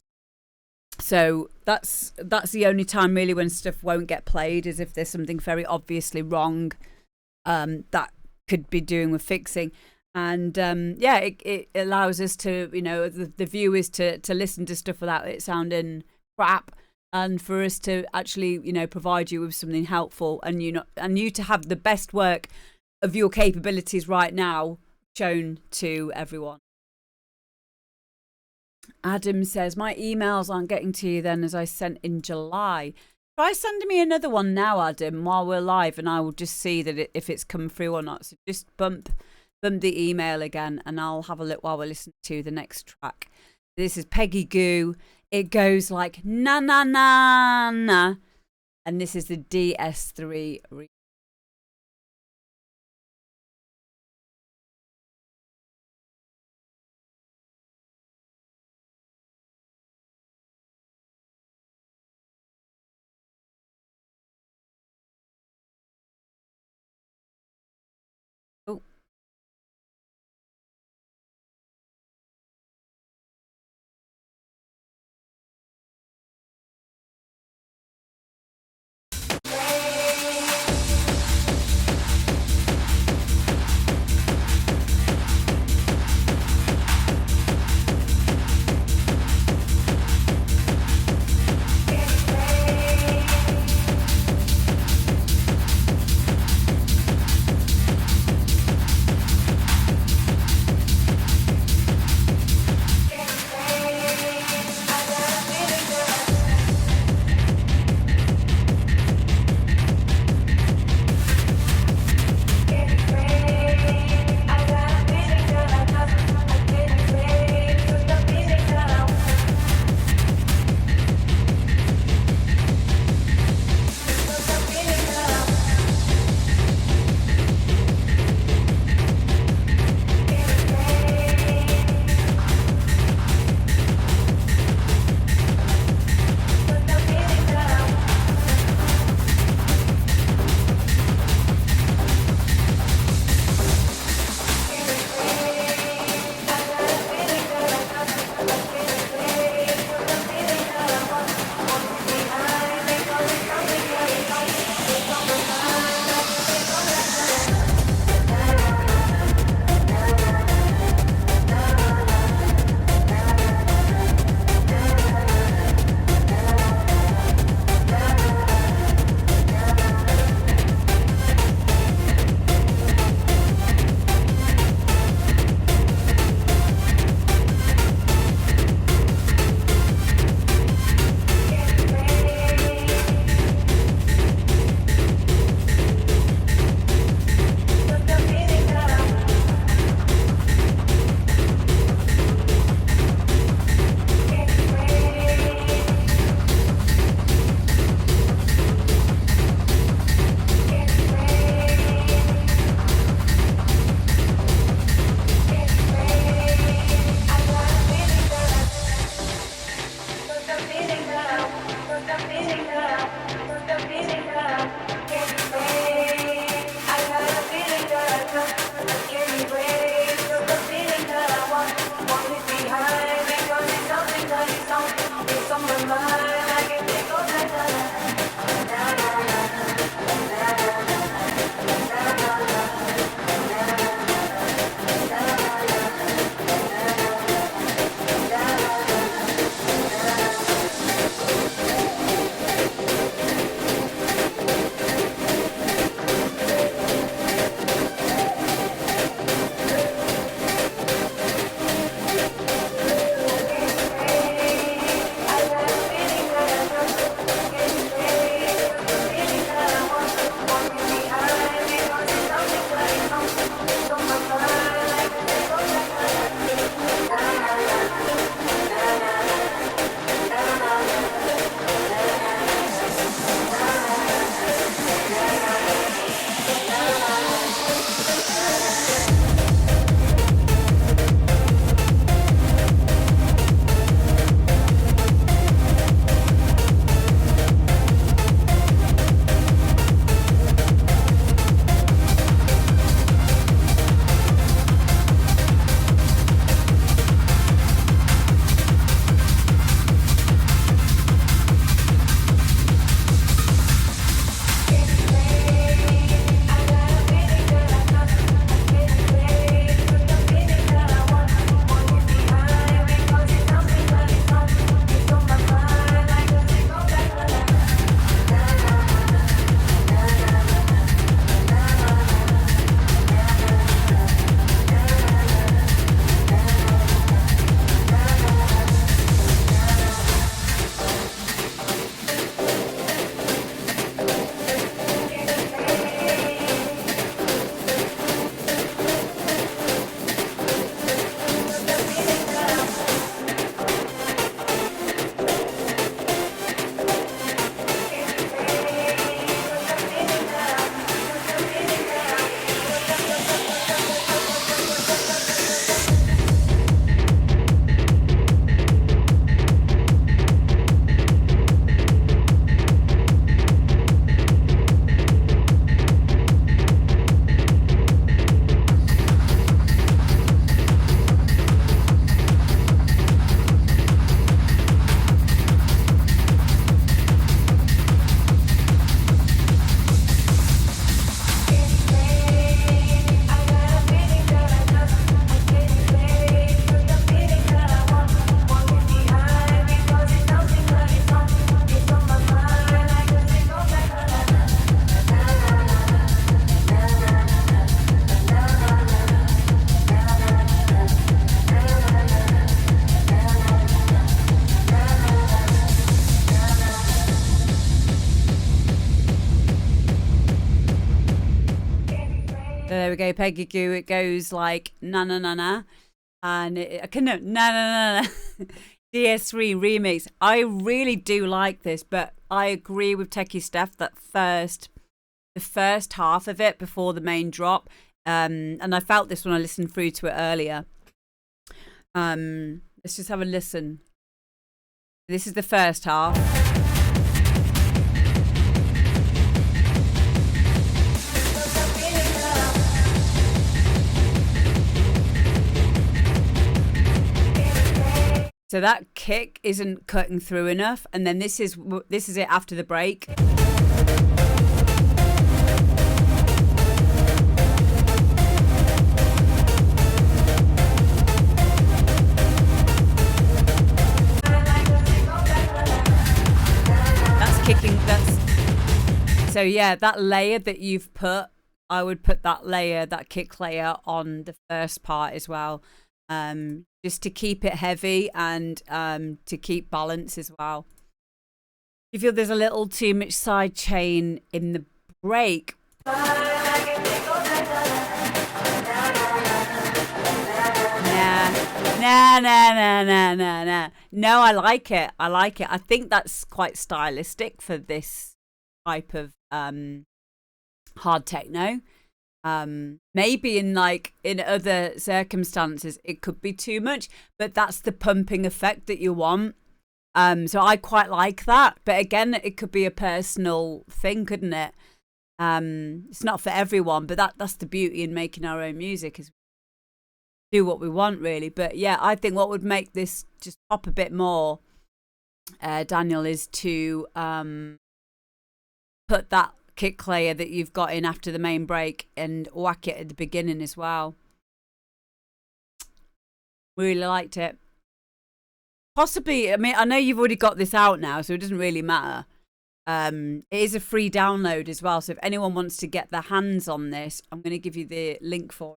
So that's the only time really when stuff won't get played, is if there's something very obviously wrong that could be doing with fixing. And it allows us to, the viewers to listen to stuff without it sounding crap, and for us to actually, provide you with something helpful, and you to have the best work of your capabilities right now shown to everyone. Adam says, my emails aren't getting to you then, as I sent in July. Try sending me another one now, Adam, while we're live, and I will just see that if it's come through or not. So just bump the email again, and I'll have a look while we're listening to the next track. This is Peggy Goo. It goes like na na na na, and this is the DS3 remix. Oh. there we go, Peggy Goo. It goes like na na na na, and I can na na na na. DS3 remix. I really do like this, but I agree with Techie Steph that the first half of it before the main drop, and I felt this when I listened through to it earlier. Let's just have a listen. This is the first half. So that kick isn't cutting through enough, and then this is it after the break. That's kicking. So yeah, that layer that you've put, I would put that kick layer on the first part as well. Just to keep it heavy and to keep balance as well. You feel there's a little too much side chain in the break. Nah. No, I like it. I think that's quite stylistic for this type of hard techno. Maybe in other circumstances it could be too much, but that's the pumping effect that you want. So I quite like that, but again, it could be a personal thing, couldn't it? It's not for everyone, but that's the beauty in making our own music, is do what we want, really. But yeah, I think what would make this just pop a bit more, Daniel, is to put that kick layer that you've got in after the main break and whack it at the beginning as well. Really liked it. Possibly, I mean, I know you've already got this out now, so it doesn't really matter. It is a free download as well, so if anyone wants to get their hands on this, I'm going to give you the link for it.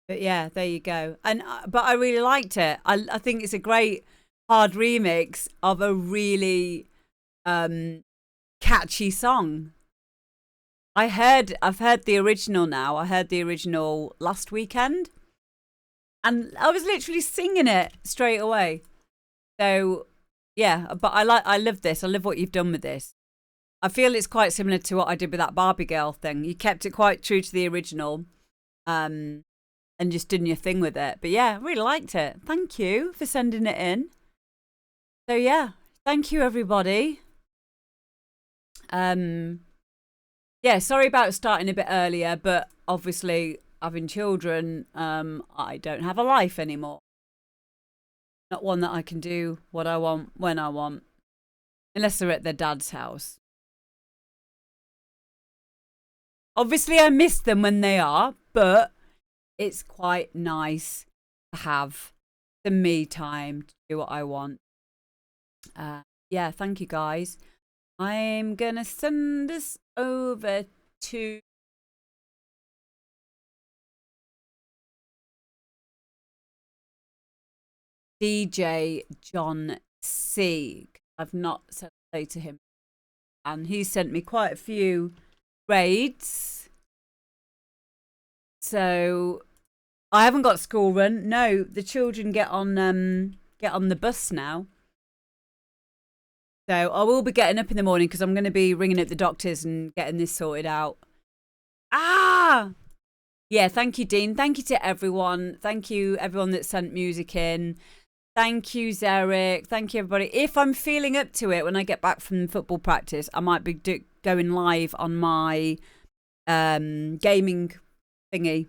But yeah, there you go. And but I really liked it. I think it's a great hard remix of a really catchy song. I've heard the original now. I heard the original last weekend, and I was literally singing it straight away. So yeah, but I love this. I love what you've done with this. I feel it's quite similar to what I did with that Barbie girl thing. You kept it quite true to the original. And just doing your thing with it. But yeah, really liked it. Thank you for sending it in. So yeah, thank you everybody. Yeah, sorry about starting a bit earlier, but obviously having children, I don't have a life anymore. Not one that I can do what I want when I want, unless they're at their dad's house. Obviously I miss them when they are, but it's quite nice to have the me time to do what I want. Yeah, thank you guys. I'm going to send this over to DJ John C. I've not said hello to him. And he sent me quite a few raids. So I haven't got school run. No, the children get on the bus now. So I will be getting up in the morning because I'm going to be ringing up the doctors and getting this sorted out. Yeah, thank you, Dean. Thank you to everyone. Thank you, everyone that sent music in. Thank you, Zarek. Thank you, everybody. If I'm feeling up to it when I get back from football practice, I might be going live on my gaming thingy.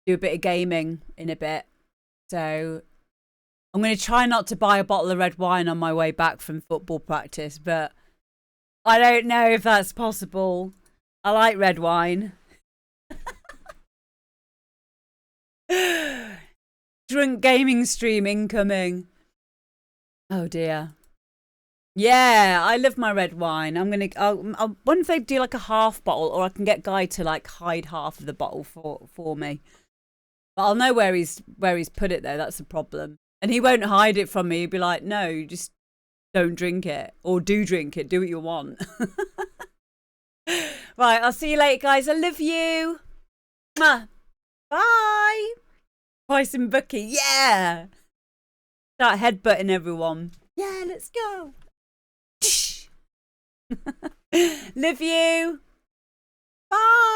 Do a bit of gaming in a bit. So I'm going to try not to buy a bottle of red wine on my way back from football practice, but I don't know if that's possible. I like red wine. Drunk gaming stream incoming. Oh dear. Yeah, I love my red wine. I'll wonder if they do like a half bottle, or I can get Guy to like hide half of the bottle for me. But I'll know where he's put it though. That's the problem. And he won't hide it from me. He'll be like, no, you just don't drink it. Or do drink it. Do what you want. Right, I'll see you later, guys. I love you. Mwah. Bye. Price and Bucky. Yeah. Start headbutting everyone. Yeah, let's go. Love you. Bye.